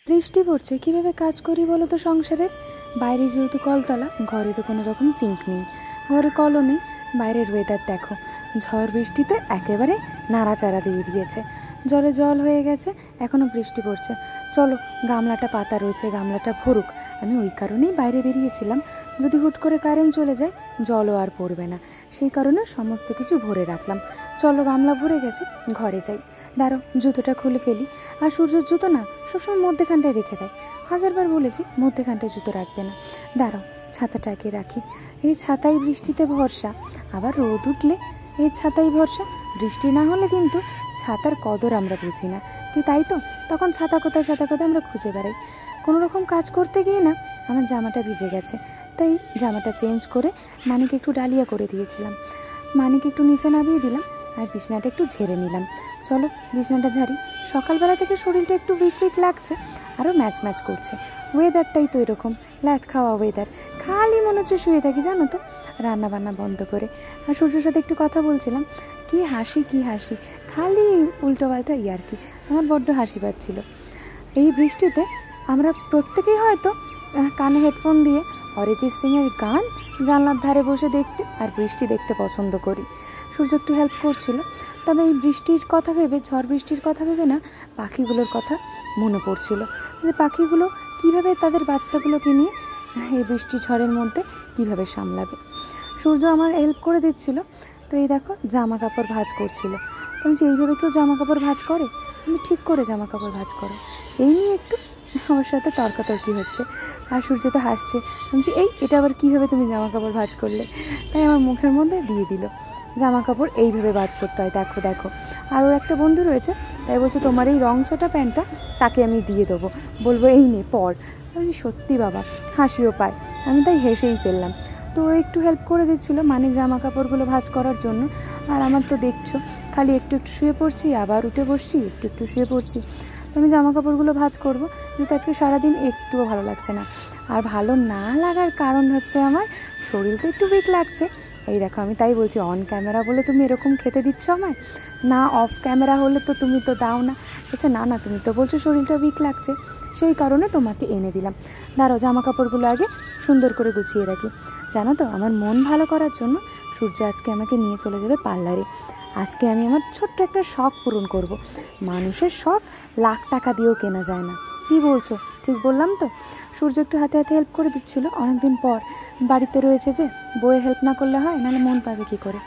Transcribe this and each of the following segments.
বৃষ্টি পড়ছে, কিভাবে কাজ করি বলো তো সংসারের? বাইরে যেহেতু কলতলা, ঘরে তো কোনো রকম সিঙ্ক নেই, ঘরে কলও নেই। বাইরের ওয়েদার দেখো, ঝড় বৃষ্টিতে একেবারে নাড়াচাড়া দিয়ে দিয়েছে, জলে জল হয়ে গেছে, এখনও বৃষ্টি পড়ছে। চলো, গামলাটা পাতা রয়েছে, গামলাটা ভরুক। আমি ওই কারণেই বাইরে বেরিয়েছিলাম, যদি হুট করে কারেন্ট চলে যায় জলও আর পড়বে না, সেই কারণে সমস্ত কিছু ভরে রাখলাম। চলো, গামলা ভরে গেছে, ঘরে যাই। দাঁড়ো, জুতোটা খুলে ফেলি। আর সূর্যের জুতো না সবসময় মধ্যেখানটায় রেখে দেয়, হাজারবার বলেছি মধ্যেখানটায় জুতো রাখবে না। দাঁড়াও, ছাতাটাকে রাখি। এই ছাতাই বৃষ্টিতে ভরসা, আবার রোদ উঠলে এই ছাতাই ভরসা। বৃষ্টি না হলে কিন্তু ছাতার কদর আমরা বুঝি না, তাই তো তখন ছাতা কোথায় আমরা খুঁজে বেড়াই। কোনো রকম কাজ করতে গিয়ে না আমার জামাটা ভিজে গেছে, তাই জামাটা চেঞ্জ করে মানিকে একটু ডালিয়া করে দিয়েছিলাম। মানিকে একটু নিচে নামিয়ে দিলাম আর বিছানাটা একটু ঝেড়ে নিলাম। চলো, বিছানাটা ঝাড়ি। সকালবেলা থেকে শরীরটা একটু উইক লাগছে, আরও ম্যাচ করছে। ওয়েদারটাই তো এরকম, ল্যাথ খাওয়া ওয়েদার, খালি মনে হচ্ছে শুয়ে থাকি জানো তো, রান্না বান্না বন্ধ করে। আর সূর্যের সাথে একটু কথা বলছিলাম, কি হাসি খালি উল্টো পাল্টা ইয়ার্কি, আমার বড্ড হাসি পাচ্ছিল। এই বৃষ্টিতে আমরা প্রত্যেকেই হয়তো কানে হেডফোন দিয়ে অরিজিৎ সিংয়ের গান জানলার ধারে বসে দেখতে আর বৃষ্টি দেখতে পছন্দ করি। সূর্য একটু হেল্প করছিল, তবে এই বৃষ্টির কথা ভেবে, ঝড় বৃষ্টির কথা ভেবে না পাখিগুলোর কথা মনে পড়ছিল, যে পাখিগুলো কিভাবে তাদের বাচ্চাগুলোকে নিয়ে এই বৃষ্টি ঝড়ের মধ্যে কিভাবে সামলাবে। সূর্য আমার হেল্প করে দিচ্ছিল, তো এই দেখো জামা কাপড় ভাঁজ করছিল। তুমি যে এইভাবে কেউ জামা কাপড় ভাঁজ করে? তুমি ঠিক করে জামা কাপড় ভাঁজ করো। এই নিয়ে একটু আমার সাথে তর্কাতর্কি হচ্ছে, আর সূর্য তো হাসছে। বলছি, এটা আবার কীভাবে তুমি জামা কাপড় ভাঁজ করলে? তাই আমার মুখের মধ্যে দিয়ে দিল, জামা কাপড় এইভাবে ভাঁজ করতে হয়, দেখো। আর ওর একটা বন্ধু রয়েছে, তাই বলছে তোমার এই রং ছোটা প্যান্টটা তাকে আমি দিয়ে দেবো, বলবো এই নে পর। বলছি সত্যি বাবা, হাসিও পায়। আমি তাই হেসেই ফেললাম। তো ও একটু হেল্প করে দিচ্ছিলো মানে জামা কাপড়গুলো ভাঁজ করার জন্য। আর আমার তো দেখছো খালি একটু শুয়ে পড়ছি, আবার উঠে বসছি, একটু শুয়ে পড়ছি। তো আমি জামা কাপড়গুলো ভাঁজ করবো, কিন্তু আজকে সারাদিন একটুও ভালো লাগছে না। আর ভালো না লাগার কারণ হচ্ছে আমার শরীর তো একটু উইক লাগছে। এই দেখো, আমি তাই বলছি, অন ক্যামেরা বলে তুমি এরকম খেতে দিচ্ছ আমায়, না অফ ক্যামেরা হলে তো তুমি তো দাও না। বলছে না তুমি তো বলছো শরীরটা উইক লাগছে, সেই কারণে তোমাকে এনে দিলাম। দাঁড়াও, জামা কাপড়গুলো আগে সুন্দর করে গুছিয়ে রাখি। জানো তো, আমার মন ভালো করার জন্য সূর্য আজকে আমাকে নিয়ে চলে যাবে পার্লারে। আজকে আমি আমার ছোট্ট একটা শখ পূরণ করব। মানুষের শখ লাখ টাকা দিয়েও কেনা যায় না, কি বলছো? ঠিক বললাম তো? সূর্য একটু হাতে হেল্প করে দিচ্ছিল, অনেকদিন পর বাড়িতে রয়েছে যে, বইয়ের হেল্প না করলে হয়, নাহলে মন পাবে কী করে।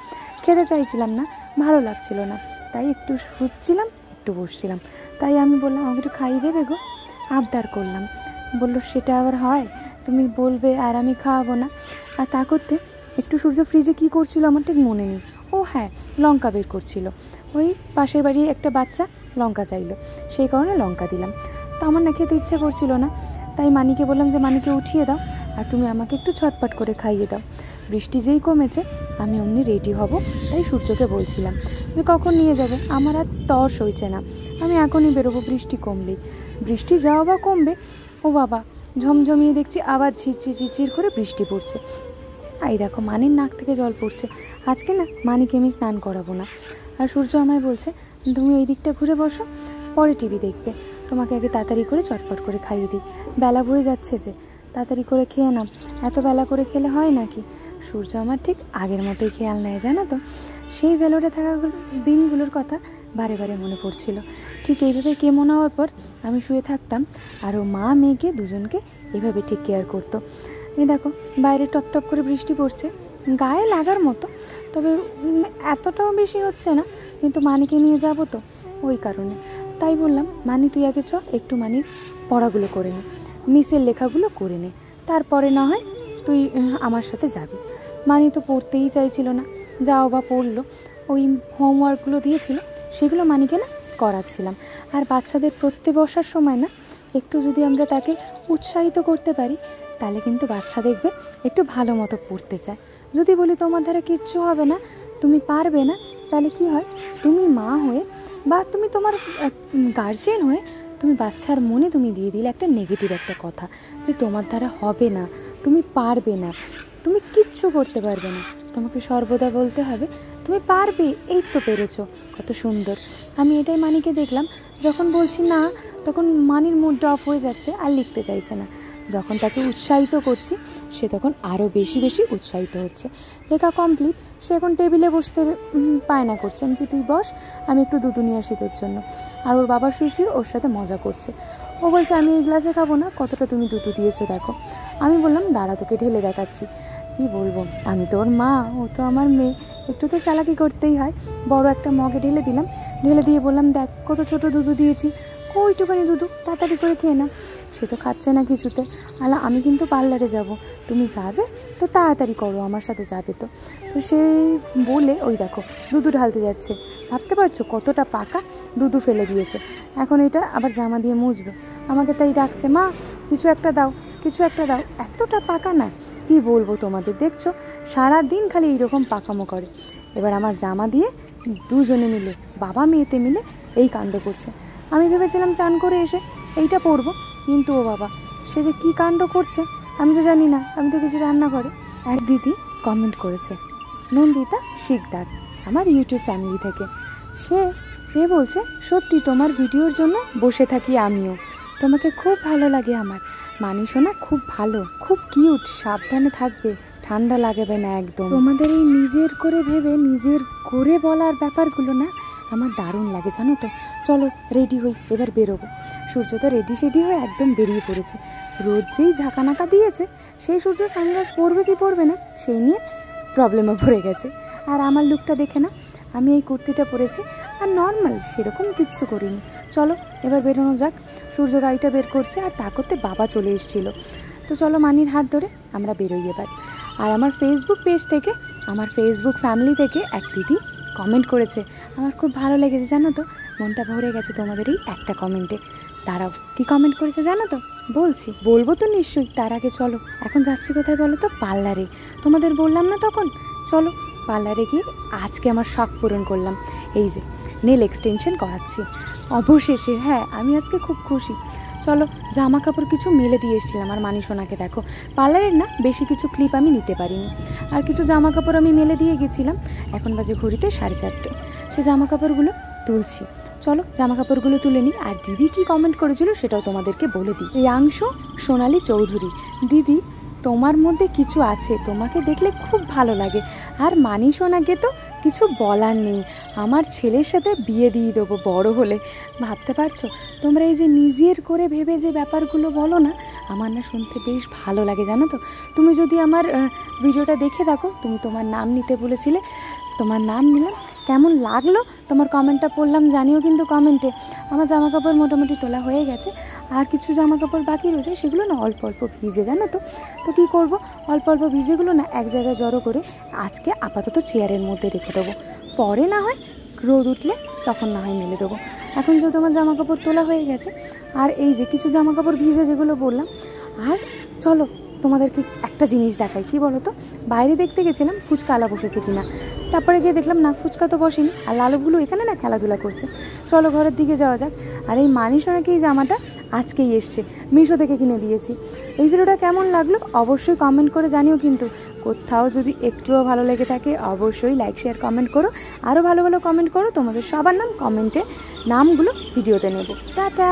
খেতে চাইছিলাম না, ভালো লাগছিল না, তাই একটু শুচ্ছিলাম, একটু বসছিলাম। তাই আমি বললাম আমাকে একটু খাইয়ে দেবে গো, আবদার করলাম। বললো সেটা আবার হয়, তুমি বলবে আর আমি খাওয়াবো না। আর তা করতে একটু সূর্য ফ্রিজে কী করছিল আমার ঠিক মনে নেই। ও হ্যাঁ, লঙ্কা বের করছিল। ওই পাশের বাড়ি একটা বাচ্চা লঙ্কা চাইলো, সেই কারণে লঙ্কা দিলাম। তো আমার না খেতে ইচ্ছা করছিল না, তাই মানিকে বললাম যে মানিকে উঠিয়ে দাও আর তুমি আমাকে একটু ছটপট করে খাইয়ে দাও। বৃষ্টি যেই কমেছে আমি অমনি রেডি হব, তাই সূর্যকে বলছিলাম যে কখন নিয়ে যাবে, আমার আর তর সইছে না, আমি এখনই বেরোবো, বৃষ্টি কমলেই। বৃষ্টি যাও বা কমবে, ও বাবা ঝমঝমিয়ে দেখছি আবার ঝিরঝির করে বৃষ্টি পড়ছে। এই দেখো, মানির নাক থেকে জল পড়ছে। আজকে না মানিকে আমি স্নান করাবো না। আর সূর্য আমায় বলছে তুমি ওই দিকটা ঘুরে বসো, পরে টিভি দেখবে, তোমাকে আগে তাড়াতাড়ি করে চটপট করে খাইয়ে দিই, বেলা বয়ে যাচ্ছে যে, তাড়াতাড়ি করে খেয়ে নাও, এত বেলা করে খেলে হয় নাকি? সূর্য আমার ঠিক আগের মতোই খেয়াল নেয় জানো তো। সেই ভেলোরে থাকা দিনগুলোর কথা বারে মনে পড়ছিল। ঠিক এইভাবে কেমন হওয়ার পর আমি শুয়ে থাকতাম, আর ও মা মেয়েকে দুজনকে এইভাবে ঠিক কেয়ার করতো। এই দেখো, বাইরে টপ করে বৃষ্টি পড়ছে, গায়ে লাগার মতো, তবে এতটাও বেশি হচ্ছে না, কিন্তু মানিকে নিয়ে যাব তো, ওই কারণে। তাই বললাম মানি তুই আগে চ, একটু মানির পড়াগুলো করে নে, মিসের লেখাগুলো করে নে, তারপরে না হয় তুই আমার সাথে যাবি। মানি তো পড়তেই চাইছিল না, যাও বা পড়লো। ওই হোমওয়ার্কগুলো দিয়েছিল সেগুলো মানিকে না করাচ্ছিলাম। আর বাচ্চাদের পড়তে বসার সময় না একটু যদি আমরা তাকে উৎসাহিত করতে পারি, তাহলে কিন্তু বাচ্চা দেখবে একটু ভালো মতো পড়তে চায়। যদি বলি তোমার দ্বারা কিচ্ছু হবে না, তুমি পারবে না, তাহলে কি হয়, তুমি মা হয়ে বা তুমি তোমার গার্জিয়ান হয়ে তুমি বাচ্চার মনে তুমি দিয়ে দিলে একটা নেগেটিভ একটা কথা, যে তোমার দ্বারা হবে না, তুমি পারবে না, তুমি কিচ্ছু করতে পারবে না। তোমাকে সর্বদা বলতে হবে তুমি পারবে, এই তো পেরেছো, কত সুন্দর। আমি এটাই মানিকে দেখলাম, যখন বলছি না তখন মানির মুডটা অফ হয়ে যাচ্ছে, আর লিখতে চাইছে না। যখন তাকে উৎসাহিত করছি সে তখন আরও বেশি বেশি উৎসাহিত হচ্ছে। লেখা কমপ্লিট, সে এখন টেবিলে বসতে বায়না করছে, আমি যে তুই বস, আমি একটু দুধ নিয়ে আসি তোর জন্য। আর ওর বাবার শুশি ওর সাথে মজা করছে। ও বলছে আমি এই গ্লাসে খাবো না, কতটা তুমি দুধ দিয়েছো দেখো। আমি বললাম দাঁড়া তোকে ঢেলে দেখাচ্ছি। কী বলবো, আমি তো ওর মা, ও তো আমার মেয়ে, একটু তো চালাকি করতেই হয়। বড় একটা মগে ঢেলে দিলাম, ঢেলে দিয়ে বললাম দেখ কত ছোট দুধ দিয়েছি, ওইটুখানি দুধ তাড়াতাড়ি করে খেয়ে না। সে তো খাচ্ছে না কিছুতে। আলা আমি কিন্তু পার্লারে যাব, তুমি যাবে তো তাড়াতাড়ি করো, আমার সাথে যাবে তো। তো সেই বলে ওই দেখো দুধ ঢালতে যাচ্ছে। ভাবতে পারছো কতটা পাকা, দুধ ফেলে দিয়েছে। এখন এটা আবার জামা দিয়ে মুছবে, আমাকে তাই ডাকছে মা কিছু একটা দাও, কিছু একটা দাও। এতটা পাকা না, কি বলবো তোমাদের, দেখছো সারাদিন খালি এইরকম পাকামো করে। এবার আমার জামা দিয়ে দুজনে মিলে, বাবা মেয়েতে মিলে এই কাণ্ড করছে। আমি ভেবেছিলাম চান করে এসে এইটা পরবো, কিন্তু ও বাবা সে যে কী কাণ্ড করছে আমি তো জানি না, আমি তো কিছু রান্না করে। এক দিদি কমেন্ট করেছে, নন্দিতা শিকদার, আমার ইউটিউব ফ্যামিলি থেকে। সে বলছে সত্যি তোমার ভিডিওর জন্য বসে থাকি আমিও, তোমাকে খুব ভালো লাগে আমার মানি সোনা, খুব ভালো, খুব কিউট, সাবধানে থাকবে, ঠান্ডা লাগবে না একদম। তোমাদের এই নিজের করে ভেবে নিজের করে বলার ব্যাপারগুলো না আমার দারুণ লাগে জানো তো। চলো রেডি হই, এবার বেরোবো। সূর্য তো রেডি সেডি হয়ে একদম বেরিয়ে পড়েছে। রোদ যেই ঝাঁকানাকা দিয়েছে, সেই সূর্য সানগ্লাস পরবে কি পরবে না সেই নিয়ে প্রবলেমে পড়ে গেছে। আর আমার লুকটা দেখে না, আমি এই কুর্তিটা পরেছি আর নর্মাল সেরকম কিচ্ছু করিনি। চলো এবার বেরোনো যাক। সূর্য গাড়িটা বের করছে আর তা করতে বাবা চলে এসেছিলো। তো চলো মানির হাত ধরে আমরা বেরোই এবার। আর আমার ফেসবুক পেজ থেকে, আমার ফেসবুক ফ্যামিলি থেকে এক দিদি কমেন্ট করেছে, আমার খুব ভালো লেগেছে জানো তো, মনটা ভরে গেছে তোমাদের এই একটা কমেন্টে। তারাও কী কমেন্ট করেছে জানো তো, বলবো তো নিশ্চয়ই। তার আগে চলো এখন যাচ্ছি কোথায় বলো তো, পার্লারে। তোমাদের বললাম না তখন, চলো পার্লারে গিয়ে আজকে আমার শখ পূরণ করলাম। এই যে নেল এক্সটেনশন করাচ্ছি অবশেষে। হ্যাঁ আমি আজকে খুব খুশি। চলো জামা কাপড় কিছু মেলে দিয়ে এসেছিলাম আর মানি সোনাকে দেখো, পার্লারের না বেশি কিছু ক্লিপ আমি নিতে পারিনি, আর কিছু জামা কাপড় আমি মেলে দিয়ে গেছিলাম। এখন বাজে ঘড়িতে 4:30। সে জামা কাপড়গুলো তুলছি, চলো জামা কাপড়গুলো তুলে নিই। আর দিদি কি কমেন্ট করেছিল সেটাও তোমাদেরকে বলে দিই। রিয়াংশু সোনালী চৌধুরী, দিদি তোমার মধ্যে কিছু আছে, তোমাকে দেখলে খুব ভালো লাগে। আর মানি সোনাকে তো কিছু বলার নেই, আমার ছেলের সাথে বিয়ে দিয়ে দেবো বড় হলে। ভাবতে পারছো তোমরা এই যে নিজের করে ভেবে যে ব্যাপারগুলো বলো না, আমার না শুনতে বেশ ভালো লাগে জানো তো। তুমি যদি আমার ভিডিওটা দেখে থাকো, তুমি তোমার নাম নিতে বলেছিলে, তোমার নাম নিলাম, কেমন লাগলো তোমার কমেন্টটা পড়লাম জানিও কিন্তু কমেন্টে। আমার জামা কাপড় মোটামুটি তোলা হয়ে গেছে, আর কিছু জামা কাপড় বাকি রয়েছে, সেগুলো না অল্প অল্প ভিজে জানো তো। তো কী করবো, অল্প অল্প ভিজেগুলো না এক জায়গায় জড়ো করে আজকে আপাতত চেয়ারের মধ্যে রেখে দেবো, পরে না হয় রোদ উঠলে তখন না হয় মেলে দেবো। এখন যেহেতু আমার জামা কাপড় তোলা হয়ে গেছে, আর এই যে কিছু জামা কাপড় ভিজে যেগুলো বললাম। আর চলো তোমাদেরকে একটা জিনিস দেখাই, কি বলো তো, বাইরে দেখতে গেছিলাম ফুচকা আলা বসেছে কিনা, তারপরে গিয়ে দেখলাম না ফুচকা তো বসেনি, আর লালুগুলো এখানে না খেলাধুলা করছে। চলো ঘরের দিকে যাওয়া যাক। আর এই মানি সোনাকে এই জামাটা আজকেই এসছে, মিশো থেকে কিনে দিয়েছি। এই ভিডিওটা কেমন লাগলো অবশ্যই কমেন্ট করে জানিও কিন্তু। কোথাও যদি একটুও ভালো লেগে থাকে অবশ্যই লাইক শেয়ার কমেন্ট করো, আরও ভালো ভালো কমেন্ট করো। তোমাদের সবার নাম কমেন্টে, নামগুলো ভিডিওতে নেব। টাটা।